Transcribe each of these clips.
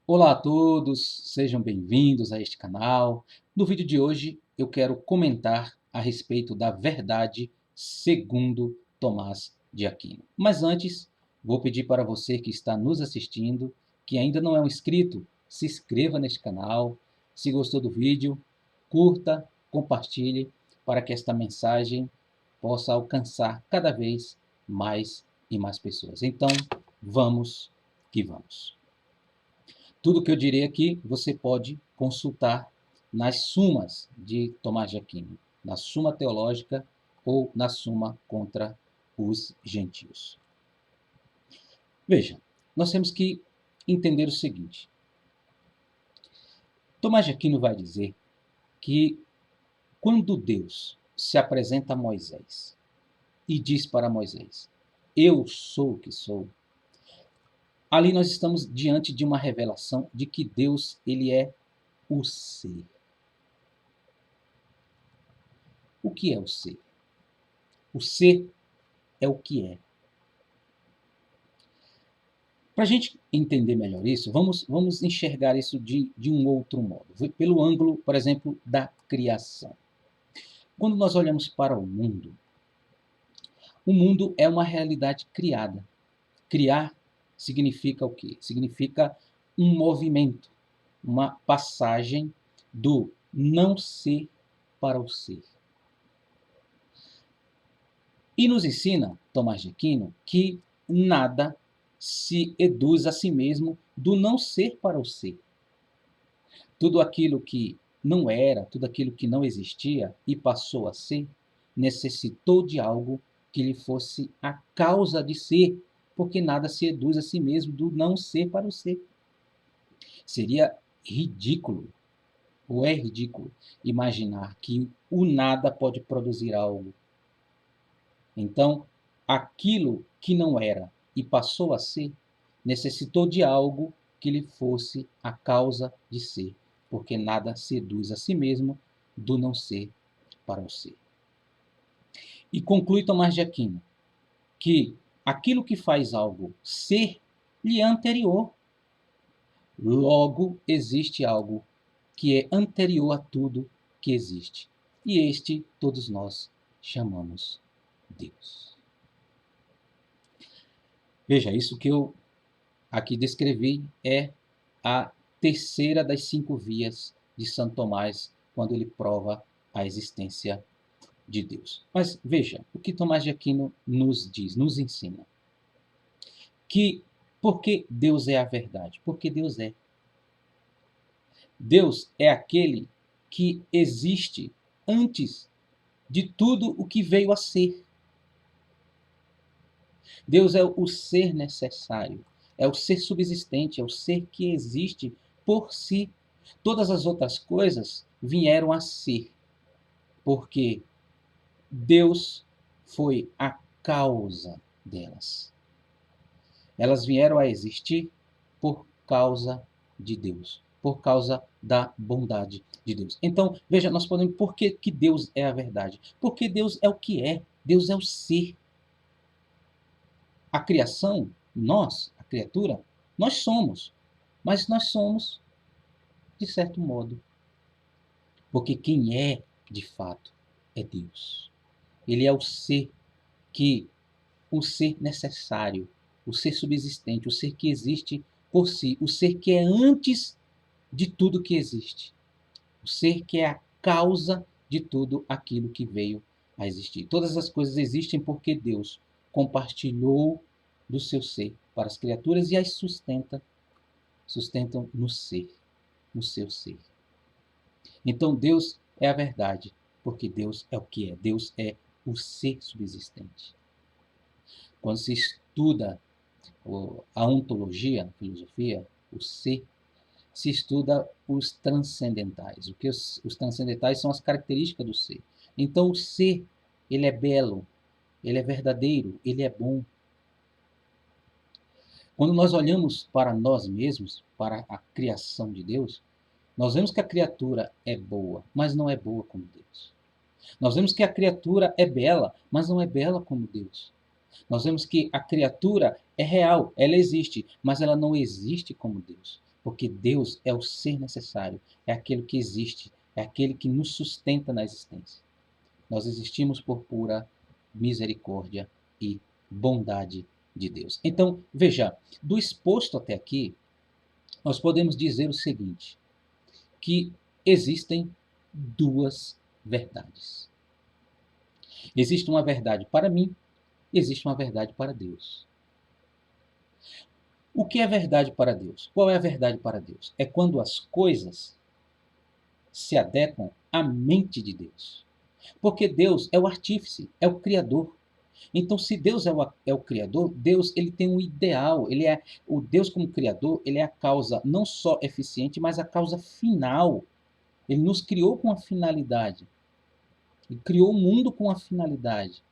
Olá a todos, sejam bem-vindos a este canal. No vídeo de hoje eu quero comentar a respeito da verdade segundo Tomás de Aquino. Mas antes, vou pedir para você que está nos assistindo, que ainda não é um inscrito, se inscreva neste canal. Se gostou do vídeo, curta, compartilhe para que esta mensagem possa alcançar cada vez mais e mais pessoas. Então, vamos que vamos. Tudo que eu direi aqui você pode consultar nas sumas de Tomás de Aquino, na Suma Teológica ou na Suma contra os Gentios. Veja, nós temos que entender o seguinte. Tomás de Aquino vai dizer que quando Deus se apresenta a Moisés e diz para Moisés, eu sou o que sou, ali nós estamos diante de uma revelação de que Deus ele é o ser. O que é o ser? O ser é o que é. Para a gente entender melhor isso, vamos enxergar isso de um outro modo, pelo ângulo, por exemplo, da criação. Quando nós olhamos para o mundo é uma realidade criada. Criar significa o quê? Significa um movimento, uma passagem do não ser para o ser. E nos ensina Tomás de Aquino que nada se eduz a si mesmo do não ser para o ser. Tudo aquilo que não era, tudo aquilo que não existia e passou a ser, necessitou de algo que lhe fosse a causa de ser, porque nada se eduz a si mesmo do não ser para o ser. Seria ridículo, ou é ridículo, imaginar que o nada pode produzir algo. Então, aquilo que não era e passou a ser, necessitou de algo que lhe fosse a causa de ser, porque nada seduz a si mesmo do não ser para o ser. E conclui Tomás de Aquino que aquilo que faz algo ser lhe é anterior. Logo, existe algo que é anterior a tudo que existe. E este todos nós chamamos Deus. Veja, isso que eu aqui descrevi é a terceira das 5 vias de Santo Tomás, quando ele prova a existência de Deus. Mas veja, o que Tomás de Aquino nos diz, nos ensina. Que porque Deus é a verdade? Porque Deus é. Deus é aquele que existe antes de tudo o que veio a ser. Deus é o ser necessário, é o ser subsistente, é o ser que existe por si. Todas as outras coisas vieram a ser, porque Deus foi a causa delas. Elas vieram a existir por causa de Deus, por causa da bondade de Deus. Então, veja, nós podemos, por que Deus é a verdade? Porque Deus é o que é, Deus é o ser. A criação, nós, a criatura, nós somos, mas nós somos de certo modo, porque quem é, de fato, é Deus. Ele é o ser que, o ser necessário, o ser subsistente, o ser que existe por si, o ser que é antes de tudo que existe, o ser que é a causa de tudo aquilo que veio a existir. Todas as coisas existem porque Deus compartilhou do seu ser para as criaturas e as sustentam no ser, no seu ser. Então Deus é a verdade, porque Deus é o que é. Deus é o ser subsistente. Quando se estuda a ontologia, a filosofia, o ser, se estuda os transcendentais. O que os transcendentais são as características do ser. Então o ser, ele é belo, ele é verdadeiro, ele é bom. Quando nós olhamos para nós mesmos, para a criação de Deus, nós vemos que a criatura é boa, mas não é boa como Deus. Nós vemos que a criatura é bela, mas não é bela como Deus. Nós vemos que a criatura é real, ela existe, mas ela não existe como Deus. porque Deus é o ser necessário, é aquele que existe, é aquele que nos sustenta na existência. Nós existimos por pura misericórdia e bondade de Deus. Então, veja, do exposto até aqui, nós podemos dizer o seguinte, que existem duas verdades. Existe uma verdade para mim, existe uma verdade para Deus. O que é verdade para Deus? Qual é a verdade para Deus? É quando as coisas se adequam à mente de Deus. Porque Deus é o artífice, é o criador. Então, se Deus é o criador, Deus ele tem um ideal, ele é o Deus como criador, ele é a causa não só eficiente, mas a causa final. Ele nos criou com uma finalidade. Ele criou o mundo com uma finalidade.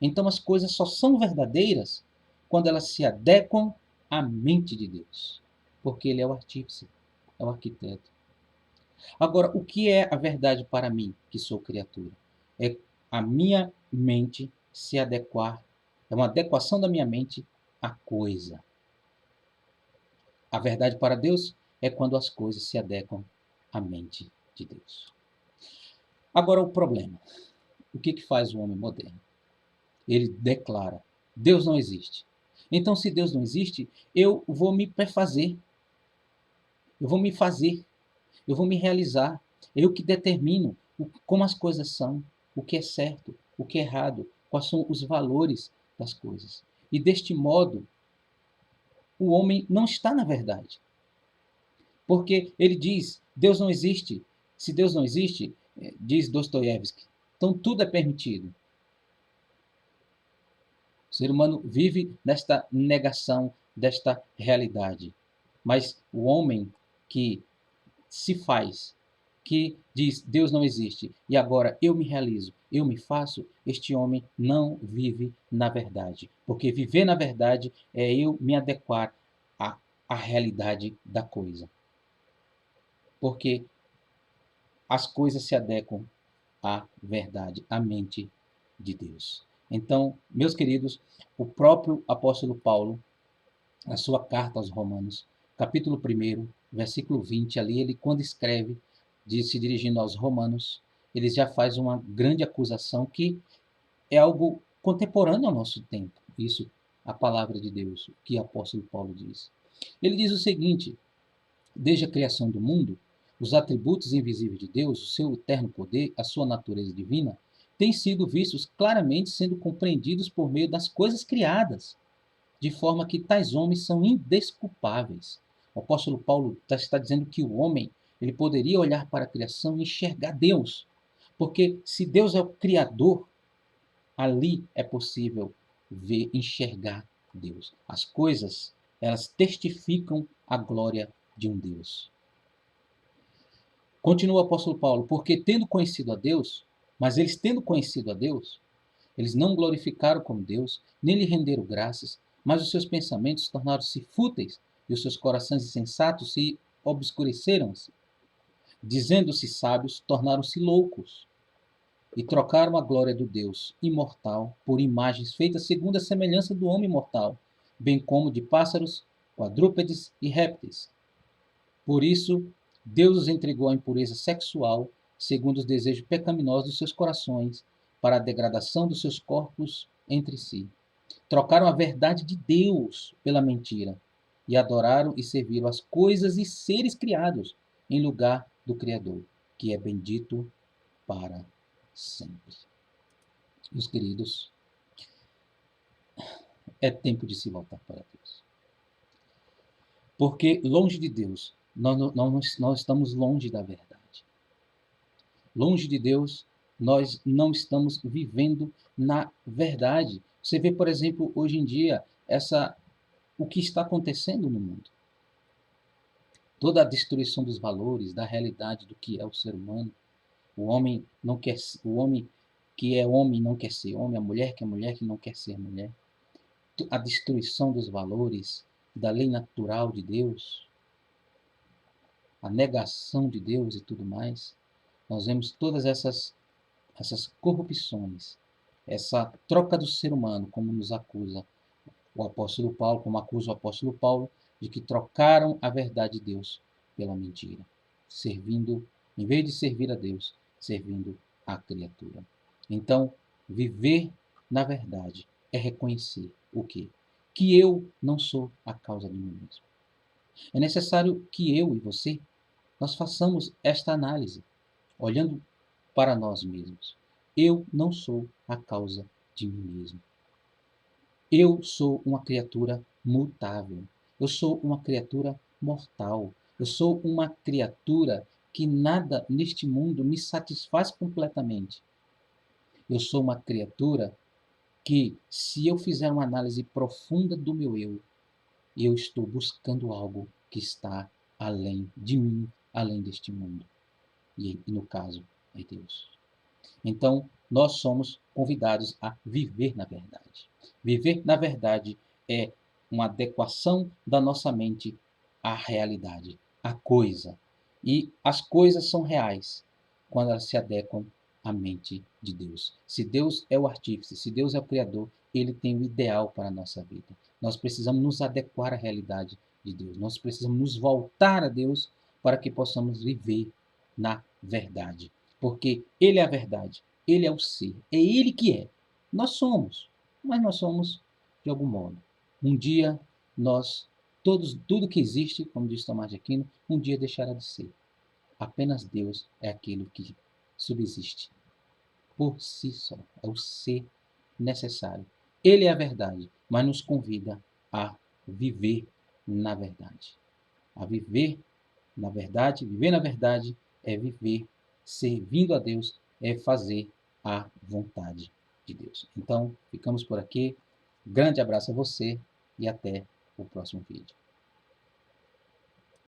Então, as coisas só são verdadeiras quando elas se adequam à mente de Deus. Porque ele é o artífice, é o arquiteto. Agora, o que é a verdade para mim, que sou criatura? É a minha mente se adequar, é uma adequação da minha mente à coisa. A verdade para Deus é quando as coisas se adequam à mente de Deus. Agora, o problema. O que faz o homem moderno? Ele declara: Deus não existe. Então, se Deus não existe, eu vou me prefazer, eu vou me fazer, eu vou me realizar. Eu que determino como as coisas são, o que é certo, o que é errado, quais são os valores das coisas. E deste modo, o homem não está na verdade. Porque ele diz, Deus não existe. Se Deus não existe, diz Dostoiévski, então tudo é permitido. O ser humano vive nesta negação desta realidade. Mas o homem que se faz, que diz Deus não existe e agora eu me realizo, eu me faço, este homem não vive na verdade. Porque viver na verdade é eu me adequar à realidade da coisa. Porque as coisas se adequam à verdade, à mente de Deus. Então, meus queridos, o próprio apóstolo Paulo, na sua carta aos Romanos, capítulo 1, versículo 20, ali ele quando escreve, se dirigindo aos romanos, ele já faz uma grande acusação que é algo contemporâneo ao nosso tempo. Isso, a palavra de Deus, o que o apóstolo Paulo diz. Ele diz o seguinte: desde a criação do mundo, os atributos invisíveis de Deus, o seu eterno poder, a sua natureza divina, têm sido vistos claramente sendo compreendidos por meio das coisas criadas, de forma que tais homens são indesculpáveis. O apóstolo Paulo está dizendo que o homem ele poderia olhar para a criação e enxergar Deus, porque se Deus é o Criador, ali é possível ver, enxergar Deus. As coisas, elas testificam a glória de um Deus. Continua o apóstolo Paulo, porque tendo conhecido a Deus, mas eles tendo conhecido a Deus, eles não glorificaram como Deus, nem lhe renderam graças, mas os seus pensamentos tornaram-se fúteis e os seus corações insensatos se obscureceram-se. Dizendo-se sábios, tornaram-se loucos e trocaram a glória do Deus imortal por imagens feitas segundo a semelhança do homem mortal, bem como de pássaros, quadrúpedes e répteis. Por isso, Deus os entregou à impureza sexual, segundo os desejos pecaminosos dos seus corações, para a degradação dos seus corpos entre si. Trocaram a verdade de Deus pela mentira, e adoraram e serviram as coisas e seres criados, em lugar do Criador, que é bendito para sempre. Meus queridos, é tempo de se voltar para Deus. Porque longe de Deus, nós estamos longe da verdade. Longe de Deus, nós não estamos vivendo na verdade. Você vê, por exemplo, hoje em dia, o que está acontecendo no mundo. Toda a destruição dos valores, da realidade do que é o ser humano. O homem que é homem não quer ser homem, a mulher que é mulher que não quer ser mulher. A destruição dos valores, da lei natural de Deus, a negação de Deus e tudo mais. Nós vemos todas essas corrupções, essa troca do ser humano, como nos acusa o apóstolo Paulo, como acusa o apóstolo Paulo, de que trocaram a verdade de Deus pela mentira, servindo, em vez de servir a Deus, servindo a criatura. Então, viver na verdade é reconhecer o quê? Que eu não sou a causa de mim mesmo. É necessário que eu e você, nós façamos esta análise, olhando para nós mesmos. Eu não sou a causa de mim mesmo. Eu sou uma criatura mutável. Eu sou uma criatura mortal. Eu sou uma criatura que nada neste mundo me satisfaz completamente. Eu sou uma criatura que, se eu fizer uma análise profunda do meu eu estou buscando algo que está além de mim, além deste mundo. E no caso, é Deus. Então, nós somos convidados a viver na verdade. Viver na verdade é uma adequação da nossa mente à realidade, à coisa. E as coisas são reais quando elas se adequam à mente de Deus. Se Deus é o artífice, se Deus é o criador, ele tem o ideal para a nossa vida. Nós precisamos nos adequar à realidade de Deus. Nós precisamos nos voltar a Deus para que possamos viver na verdade. Porque Ele é a verdade, Ele é o ser, é Ele que é. Nós somos, mas nós somos de algum modo. Um dia nós, tudo que existe, como diz Tomás de Aquino, um dia deixará de ser. Apenas Deus é aquilo que subsiste por si só, é o ser necessário. Ele é a verdade, mas nos convida a viver na verdade. A viver na verdade é viver servindo a Deus, é fazer a vontade de Deus. Então, ficamos por aqui. Grande abraço a você e até o próximo vídeo.